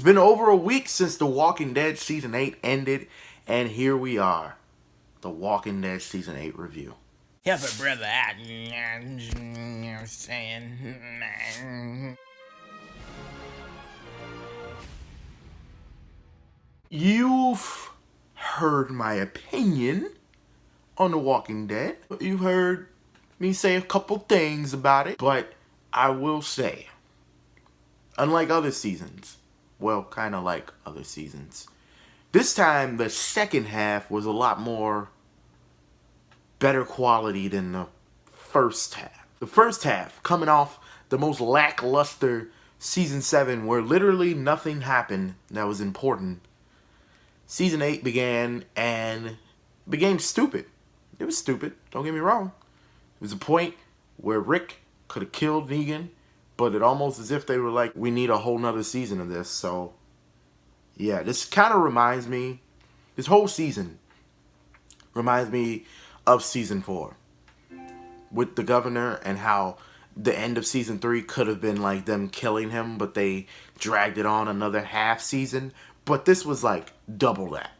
been over a week since The Walking Dead Season 8 ended, and here we are. The Walking Dead Season 8 review. Help a brother out, you know what I'm saying? You've heard my opinion on The Walking Dead. You've heard me say a couple things about it, but I will say, unlike other seasons, well, kind of like other seasons, this time the second half was a lot more better quality than the first half. The first half, coming off the most lackluster Season 7, where literally nothing happened that was important, Season 8 began and became stupid. It was stupid, don't get me wrong. There was a point where Rick could have killed Negan, but it almost as if they were like, we need a whole nother season of this. So, yeah, this kind of reminds me, this whole season reminds me of Season 4. With the governor and how the end of Season 3 could have been like them killing him, but they dragged it on another half season. But this was like double that.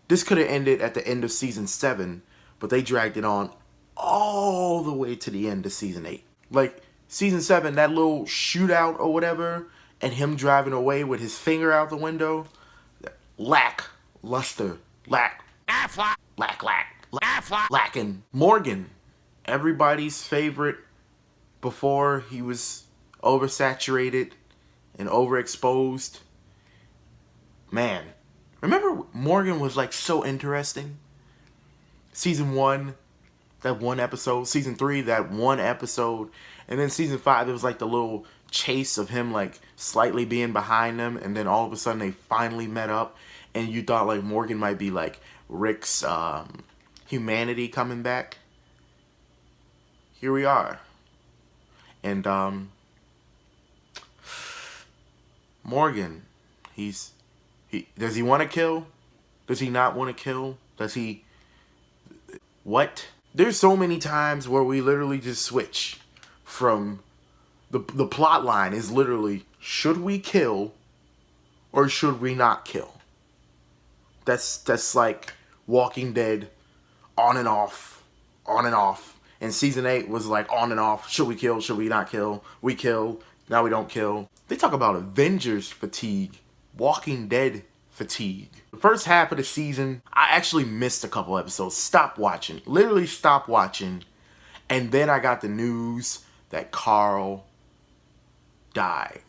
This could have ended at the end of Season 7, but they dragged it on all the way to the end of Season 8. Like, Season 7, that little shootout or whatever, and him driving away with his finger out the window, lackluster, lacking. Morgan, everybody's favorite before he was oversaturated and overexposed. Man, remember Morgan was like so interesting? Season 1, that one episode. Season 3, that one episode. And then Season 5, it was like the little chase of him like slightly being behind them. And then all of a sudden they finally met up. And you thought like Morgan might be like Rick's humanity coming back. Here we are. And Morgan, does he want to kill? Does he not want to kill? Does he... What? There's so many times where we literally just switch from... The plot line is literally, should we kill or should we not kill? That's like Walking Dead on and off, on and off. And Season 8 was like on and off. Should we kill? Should we not kill? We kill. Now we don't kill. They talk about Avengers fatigue. Walking Dead fatigue. The first half of the season, I actually missed a couple episodes. Stopped watching. Literally stopped watching. And then I got the news that Carl died.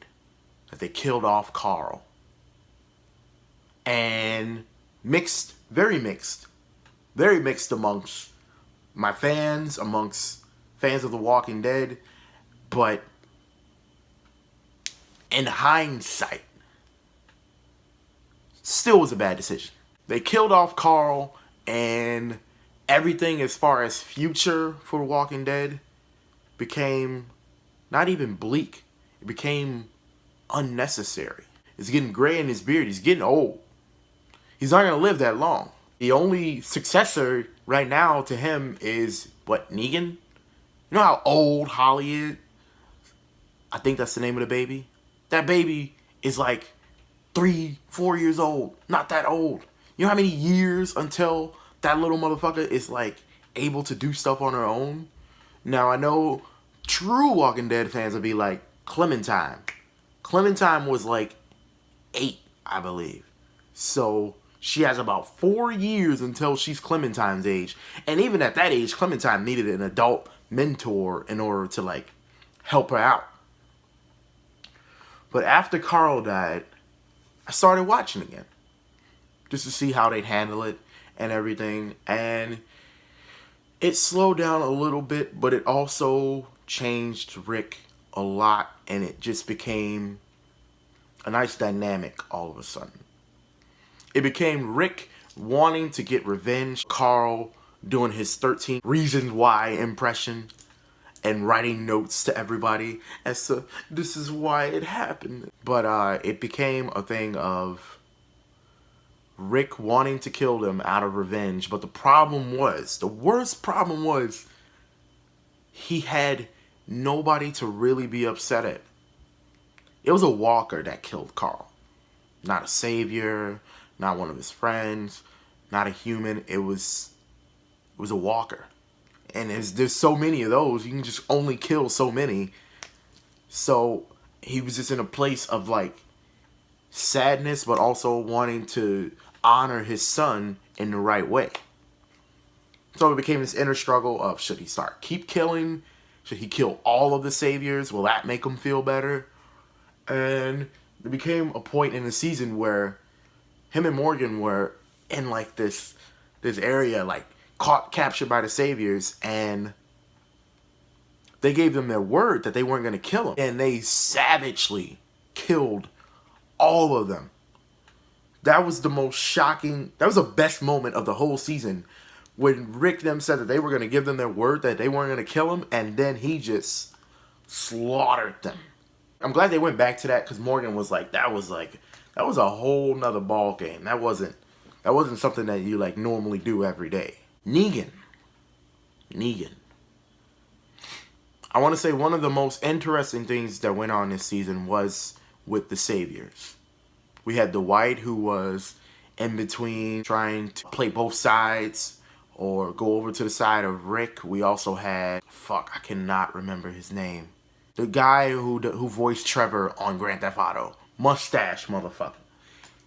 That they killed off Carl. And mixed. Very mixed. Very mixed amongst my fans, amongst fans of The Walking Dead. But in hindsight, still was a bad decision. They killed off Carl, and everything as far as future for The Walking Dead became not even bleak. It became unnecessary. It's getting gray in his beard. He's getting old. He's not going to live that long. The only successor right now to him is, what, Negan? You know how old Holly is? I think that's the name of the baby. That baby is like 3-4 years old. Not that old. You know how many years until that little motherfucker is like able to do stuff on her own? Now I know true Walking Dead fans will be like, Clementine. Clementine was like 8, I believe. So she has about 4 years until she's Clementine's age. And even at that age, Clementine needed an adult mentor in order to like help her out. But after Carl died, I started watching again. Just to see how they'd handle it and everything. And it slowed down a little bit, but it also changed Rick a lot. And it just became a nice dynamic all of a sudden. It became Rick wanting to get revenge. Carl doing his 13 Reasons Why impression. And writing notes to everybody as to, this is why it happened. But it became a thing of Rick wanting to kill them out of revenge. But the problem was, the worst problem was, he had nobody to really be upset at. It was a walker that killed Carl. Not a savior, not one of his friends, not a human. It was a walker. And there's so many of those. You can just only kill so many. So he was just in a place of like sadness, but also wanting to honor his son in the right way. So it became this inner struggle of, should he keep killing? Should he kill all of the saviors? Will that make him feel better? And it became a point in the season where him and Morgan were in like this area, like captured by the saviors, and they gave them their word that they weren't going to kill him, and they savagely killed all of them. That was the most shocking, that was the best moment of the whole season, when Rick them said that they were going to give them their word that they weren't going to kill him, and then he just slaughtered them. I'm glad they went back to that, because Morgan was like, that was a whole nother ball game. That wasn't something that you like normally do every day. Negan. I want to say one of the most interesting things that went on this season was with the saviors. We had Dwight, who was in between trying to play both sides or go over to the side of Rick. We also had, I cannot remember his name. The guy who voiced Trevor on Grand Theft Auto. Mustache motherfucker.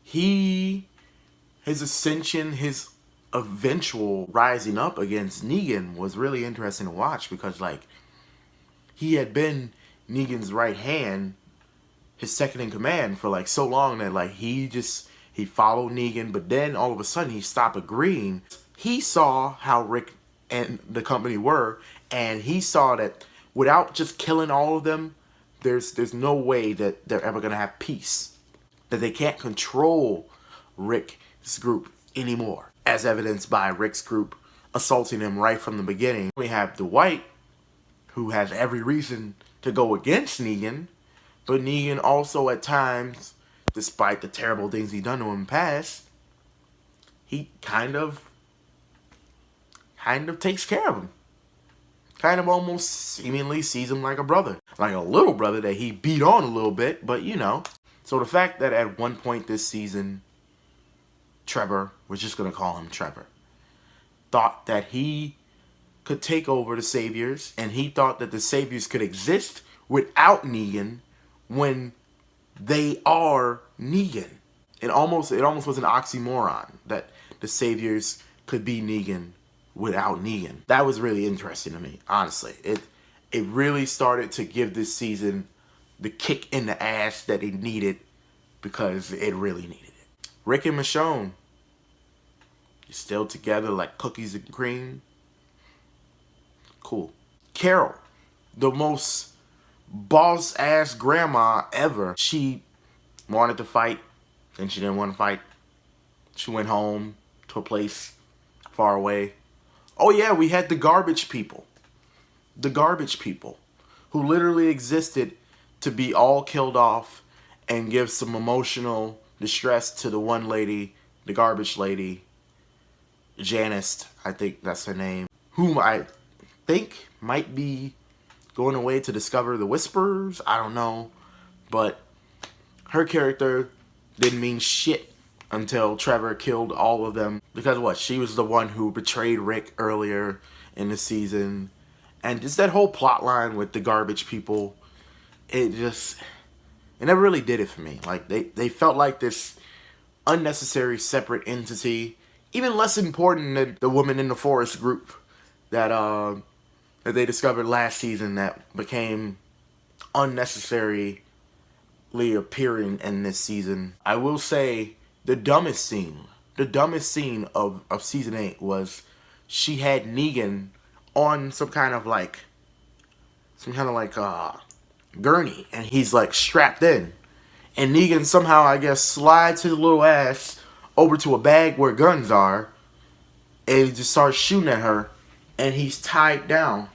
His ascension, his eventual rising up against Negan was really interesting to watch, because like he had been Negan's right hand, his second in command, for like so long that like he followed Negan, but then all of a sudden he stopped agreeing. He saw how Rick and the company were, and he saw that without just killing all of them, there's no way that they're ever gonna have peace. That they can't control Rick's group anymore, as evidenced by Rick's group assaulting him right from the beginning. We have Dwight, who has every reason to go against Negan, but Negan also at times, despite the terrible things he's done to him in the past, he kind of takes care of him. Kind of almost seemingly sees him like a brother. Like a little brother that he beat on a little bit, but you know. So the fact that at one point this season, Trevor, we're just going to call him Trevor, thought that he could take over the saviors, and he thought that the saviors could exist without Negan when they are Negan. It almost was an oxymoron that the saviors could be Negan without Negan. That was really interesting to me, honestly. It really started to give this season the kick in the ass that it needed, because it really needed it. Rick and Michonne, you're still together like cookies and cream. Cool. Carol, the most boss-ass grandma ever. She wanted to fight, and she didn't want to fight. She went home to a place far away. Oh yeah, we had the garbage people. The garbage people, who literally existed to be all killed off and give some emotional distress to the one lady, the garbage lady, Janice, I think that's her name, whom I think might be going away to discover the Whisperers. I don't know. But her character didn't mean shit until Trevor killed all of them. Because what? She was the one who betrayed Rick earlier in the season. And just that whole plot line with the garbage people, it never really did it for me. Like, they felt like this unnecessary separate entity, even less important than the Woman in the Forest group that they discovered last season, that became unnecessarily appearing in this season. I will say the dumbest scene of season 8 was she had Negan on some kind of like gurney, and he's like strapped in, and Negan somehow, I guess, slides his little ass over to a bag where guns are, and he just starts shooting at her, and he's tied down.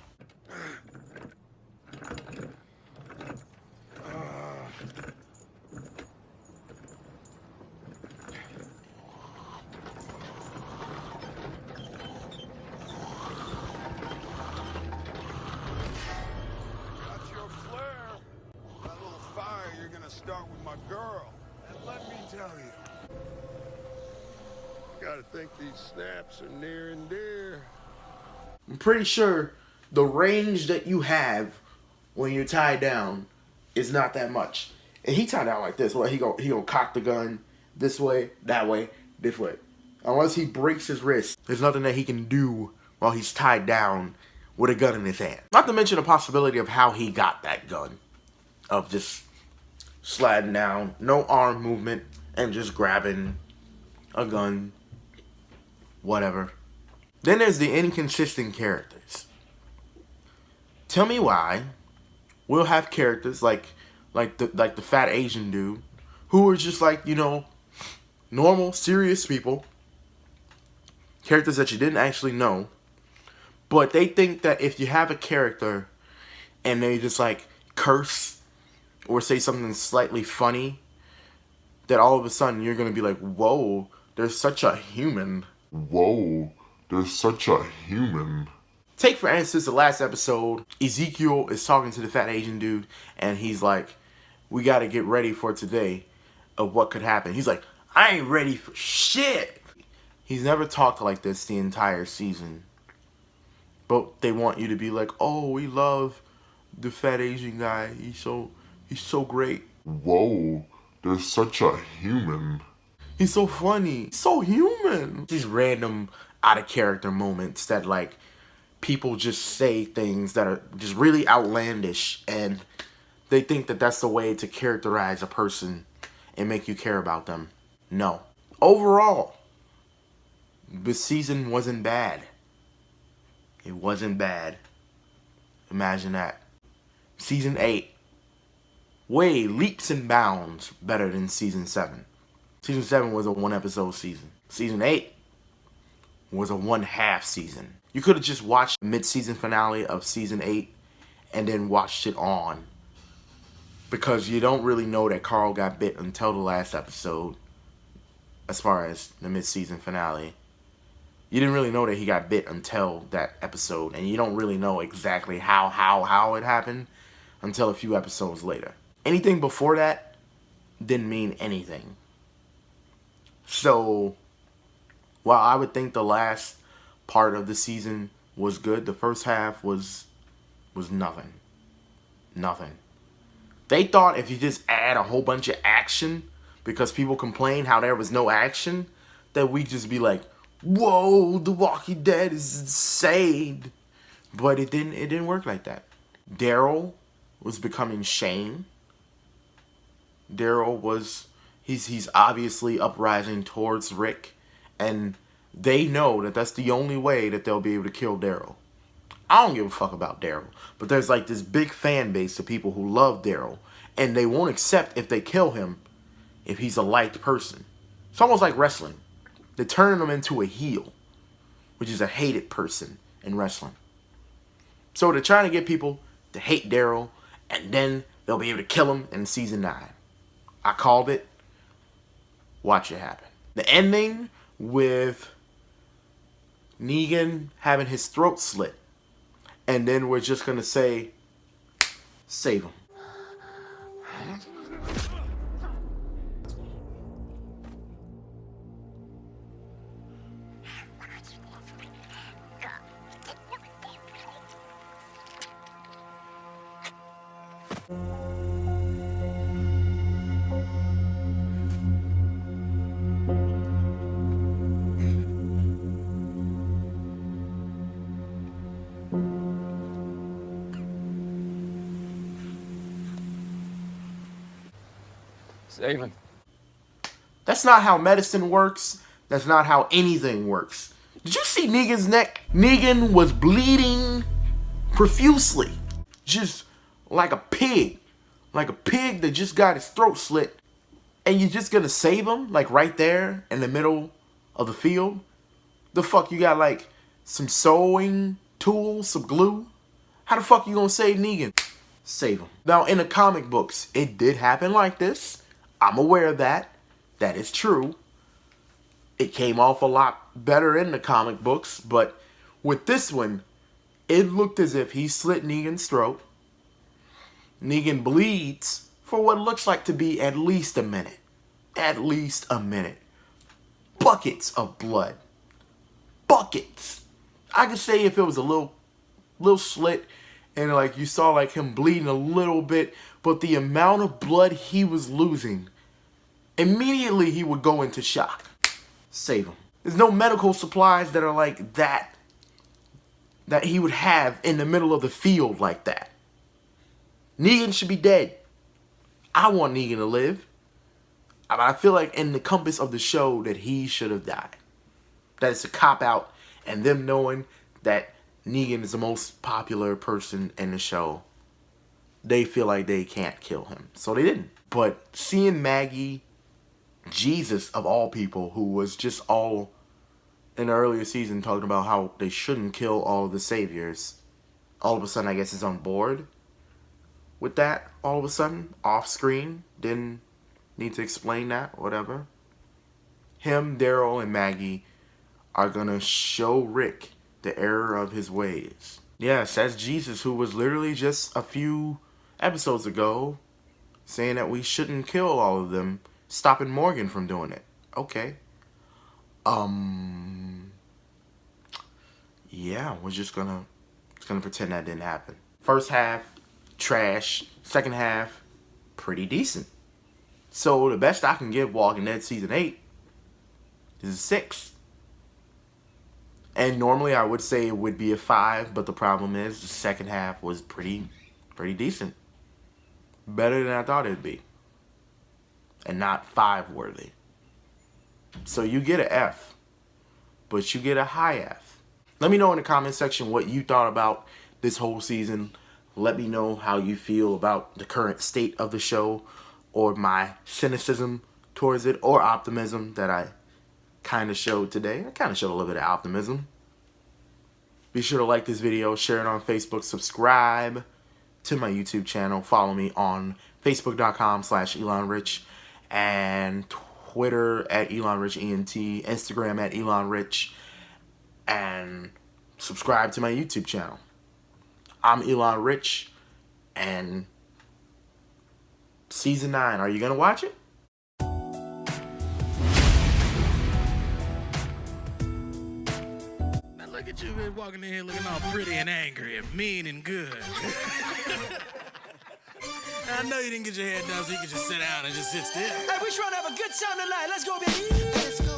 Start with my girl and let me tell you. Gotta think these snaps are near and dear. I'm pretty sure the range that you have when you're tied down is not that much. And he tied down like this. Well, he gonna cock the gun this way, that way, this way. Unless he breaks his wrist, there's nothing that he can do while he's tied down with a gun in his hand. Not to mention the possibility of how he got that gun. Of just sliding down, no arm movement, and just grabbing a gun. Whatever. Then there's the inconsistent characters. Tell me why we'll have characters like the fat Asian dude who are just like, you know, normal, serious people. Characters that you didn't actually know. But they think that if you have a character and they just like curse or say something slightly funny, that all of a sudden you're going to be like, whoa, there's such a human. Whoa, there's such a human. Take, for instance, the last episode. Ezekiel is talking to the fat Asian dude, and he's like, we got to get ready for today of what could happen. He's like, I ain't ready for shit. He's never talked like this the entire season. But they want you to be like, oh, we love the fat Asian guy. He's so great. Whoa, there's such a human. He's so funny. He's so human. These random out of character moments that like people just say things that are just really outlandish, and they think that that's the way to characterize a person and make you care about them. No. Overall, the season wasn't bad. It wasn't bad. Imagine that. Season 8. Way leaps and bounds better than Season 7. Season 7 was a 1-episode season. Season 8 was a 1/2 season. You could have just watched the mid-season finale of Season 8 and then watched it on. Because you don't really know that Carl got bit until the last episode. As far as the mid-season finale. You didn't really know that he got bit until that episode. And you don't really know exactly how it happened until a few episodes later. Anything before that didn't mean anything. So, while I would think the last part of the season was good, the first half was nothing. Nothing. They thought if you just add a whole bunch of action, because people complained how there was no action, that we'd just be like, whoa, The Walking Dead is insane. But it didn't work like that. Daryl was becoming Shane. Daryl was... He's obviously uprising towards Rick, and they know that that's the only way that they'll be able to kill Daryl. I don't give a fuck about Daryl, but there's like this big fan base of people who love Daryl, and they won't accept if they kill him if he's a liked person. It's almost like wrestling. They're turning him into a heel, which is a hated person in wrestling. So they're trying to get people to hate Daryl, and then they'll be able to kill him in Season 9. I called it. Watch it happen. The ending with Negan having his throat slit. And then we're just going to say, save him. Save him. That's not how medicine works. That's not how anything works. Did you see Negan's neck? Negan was bleeding profusely. Just like a pig. Like a pig that just got his throat slit. And you're just gonna save him? Like right there in the middle of the field? The fuck, you got like some sewing tools, some glue? How the fuck you gonna save Negan? Save him. Now in the comic books, it did happen like this. I'm aware of that. That is true. It came off a lot better in the comic books, but with this one, it looked as if he slit Negan's throat. Negan bleeds for what looks like to be at least a minute. at least a minute. Buckets of blood. Buckets. I could say if it was a little slit and like you saw like him bleeding a little bit, but the amount of blood he was losing, immediately he would go into shock. Save him. There's no medical supplies that are like that he would have in the middle of the field like that. Negan should be dead. I want Negan to live. I feel like in the compass of the show that he should have died. That it's a cop-out, and them knowing that Negan is the most popular person in the show, they feel like they can't kill him. So they didn't. But seeing Maggie, Jesus of all people, who was just all in the earlier season talking about how they shouldn't kill all of the saviors, all of a sudden I guess is on board with that. All of a sudden, off screen, didn't need to explain that, whatever. Him, Daryl, and Maggie are gonna show Rick the error of his ways. Yes, that's Jesus, who was literally just a few episodes ago saying that we shouldn't kill all of them, stopping Morgan from doing it. Okay. Yeah, we're just gonna pretend that didn't happen. First half, trash. Second half, pretty decent. So the best I can give Walking Dead Season 8 is a 6. And normally I would say it would be a 5, but the problem is the second half was pretty decent. Better than I thought it'd be. And not 5 worthy. So you get an F, but you get a high F. Let me know in the comment section what you thought about this whole season. Let me know how you feel about the current state of the show, or my cynicism towards it, or optimism that I kind of showed today. I kind of showed a little bit of optimism. Be sure to like this video, share it on Facebook, subscribe to my YouTube channel, follow me on Facebook.com/ElonRich, and Twitter at ElonRichENT, Instagram at ElonRich, and subscribe to my YouTube channel. I'm Elon Rich, and Season 9, are you going to watch it? Now look at you walking in here looking all pretty and angry and mean and good. I know you didn't get your hair done so you could just sit down and just sit still. Hey, we trying to have a good time tonight. Let's go, baby. Let's go.